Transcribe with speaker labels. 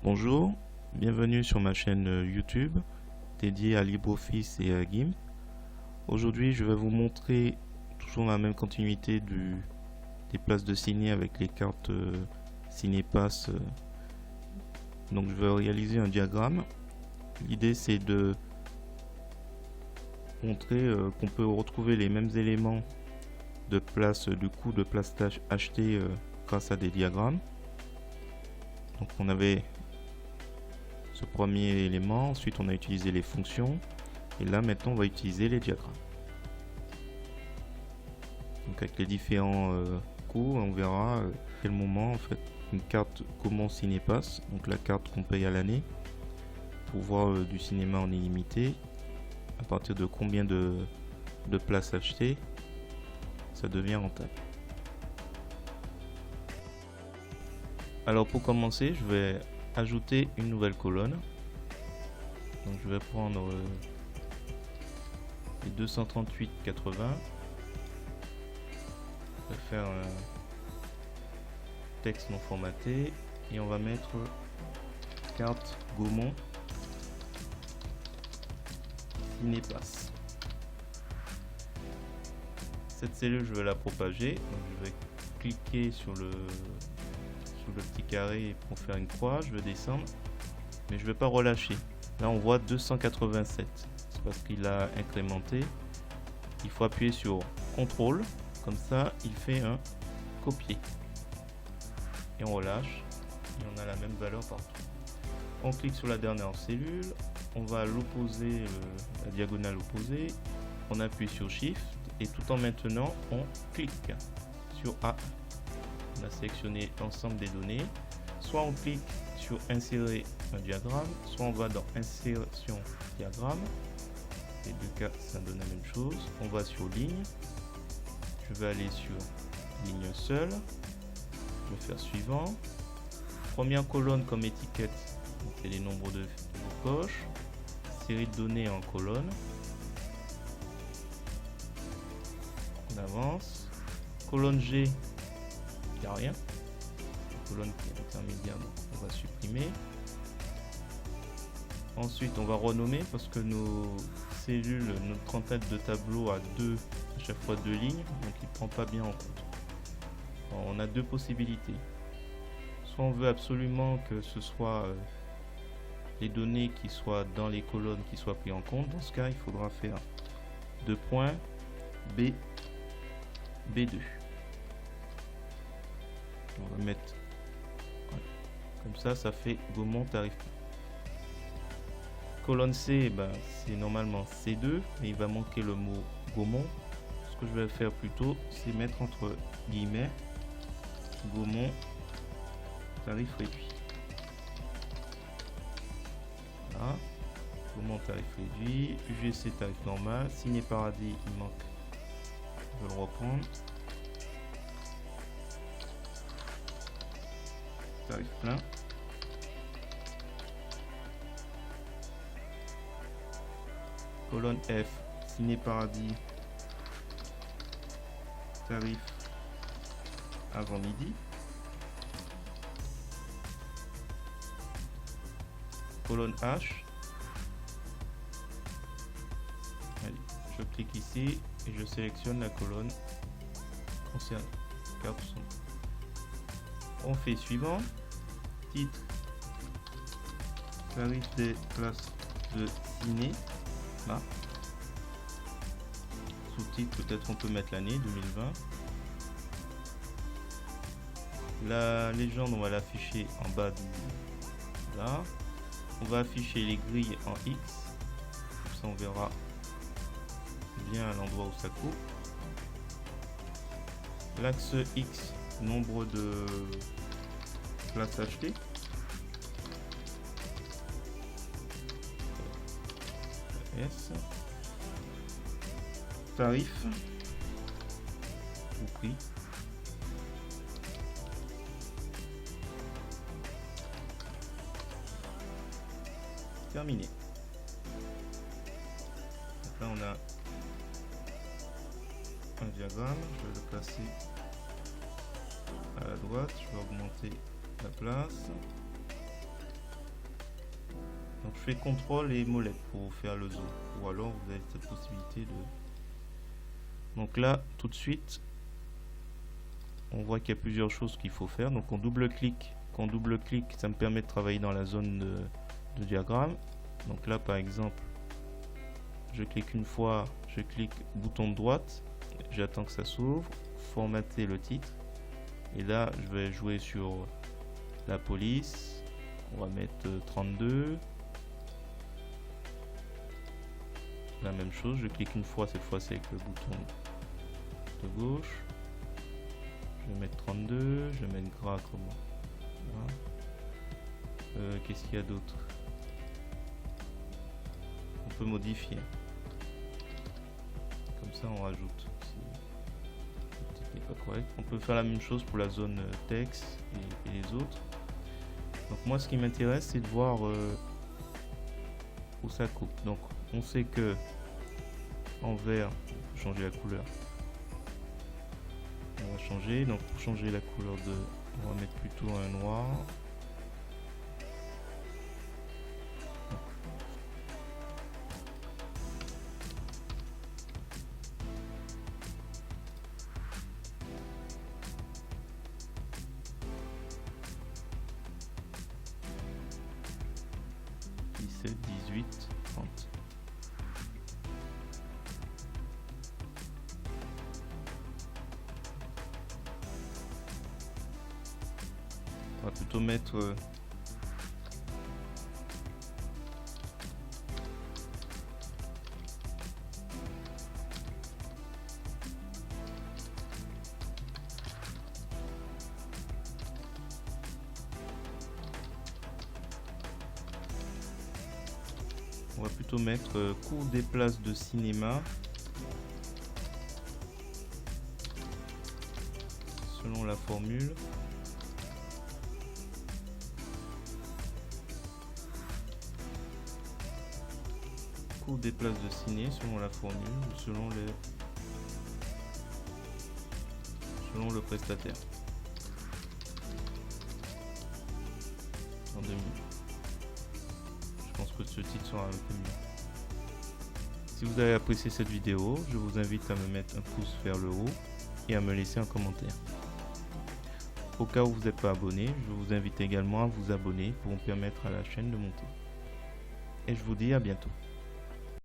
Speaker 1: Bonjour, bienvenue sur ma chaîne YouTube dédiée à LibreOffice et à GIMP. Aujourd'hui, je vais vous montrer, toujours dans la même continuité des places de ciné avec les cartes CinéPass. Donc, je vais réaliser un diagramme. L'idée, c'est de montrer qu'on peut retrouver les mêmes éléments de place, du coût de place acheté grâce à des diagrammes. Donc, on avait ce premier élément, ensuite on a utilisé les fonctions, et là maintenant on va utiliser les diagrammes. Donc avec les différents coûts, on verra à quel moment en fait une carte comment CinéPass, donc la carte qu'on paye à l'année pour voir du cinéma en illimité, à partir de combien de places achetées ça devient rentable. Alors pour commencer, je vais ajouter une nouvelle colonne. Donc je vais prendre les 238,80. Je vais faire un texte non formaté et on va mettre carte Gaumont CinéPass. Cette cellule, je vais la propager. Donc je vais cliquer sur le petit carré pour faire une croix. Je vais descendre, mais je ne vais pas relâcher. Là, on voit 287. C'est parce qu'il a incrémenté. Il faut appuyer sur CTRL. Comme ça, il fait un copier. Et on relâche. Et on a la même valeur partout. On clique sur la dernière cellule. On va à l'opposé, la diagonale opposée. On appuie sur Shift. Et tout en maintenant, on clique sur A. On a sélectionné l'ensemble des données. Soit on clique sur insérer un diagramme, soit on va dans insertion diagramme. Les deux cas, ça donne la même chose. On va sur ligne. Je vais aller sur ligne seule. Je vais faire suivant. Première colonne comme étiquette, c'est les nombres de coches. Série de données en colonne. On avance. Colonne G, il n'y a rien. Colonne qui est intermédiaire, donc on va supprimer. Ensuite, on va renommer parce que nos cellules, notre en-tête de tableau a à chaque fois deux lignes, donc il ne prend pas bien en compte. Alors, on a deux possibilités. Soit on veut absolument que ce soit les données qui soient dans les colonnes qui soient prises en compte. Dans ce cas, il faudra faire deux points B2. On va mettre comme ça fait Gaumont tarif. Colonne C, c'est normalement C2, mais il va manquer le mot Gaumont. Ce que je vais faire plutôt, c'est mettre entre guillemets Gaumont tarif réduit. Voilà. Gaumont tarif réduit, UGC tarif normal, Ciné Paradis, il manque. Je vais le reprendre. Tarif plein. Colonne F, Ciné Paradis, tarif avant midi. Colonne H. Allez, je clique ici et je sélectionne la colonne concernée. On fait suivant. Titre, tarif des places de ciné. Là. Sous-titre, peut-être on peut mettre l'année 2020. La légende, on va l'afficher en bas de là. On va afficher les grilles en X. Comme ça, on verra bien à l'endroit où ça coupe. L'axe X, nombre de places achetées. S. Tarif ou prix. Terminé. Donc là on a un diagramme. Je vais le placer à la droite. Je vais augmenter la place. Donc je fais CTRL et molette pour faire le zoom. Ou alors vous avez cette possibilité de... Donc là, tout de suite, on voit qu'il y a plusieurs choses qu'il faut faire. Donc on double-clique. Quand on double-clique, ça me permet de travailler dans la zone de diagramme. Donc là, par exemple, je clique une fois, je clique bouton de droite, j'attends que ça s'ouvre, formater le titre. Et là, je vais jouer sur la police. On va mettre 32. La même chose, je clique une fois, cette fois-ci avec le bouton de gauche. Je vais mettre 32, je vais mettre gras comme voilà. Qu'est-ce qu'il y a d'autre? On peut modifier. Comme ça, on rajoute. Si le titre n'est pas correct. On peut faire la même chose pour la zone texte et les autres. Donc moi, ce qui m'intéresse, c'est de voir où ça coupe. Donc, on sait que en vert, on peut changer la couleur. On va changer. Donc, pour changer la couleur de, on va mettre plutôt un noir. C'est 18, 30. On va plutôt mettre cours des places de cinéma selon la formule. Cours des places de ciné selon la formule, selon le prestataire. En 2000. Je pense que ce titre sera un peu mieux. Si vous avez apprécié cette vidéo, je vous invite à me mettre un pouce vers le haut et à me laisser un commentaire. Au cas où vous n'êtes pas abonné, je vous invite également à vous abonner pour me permettre à la chaîne de monter. Et je vous dis à bientôt.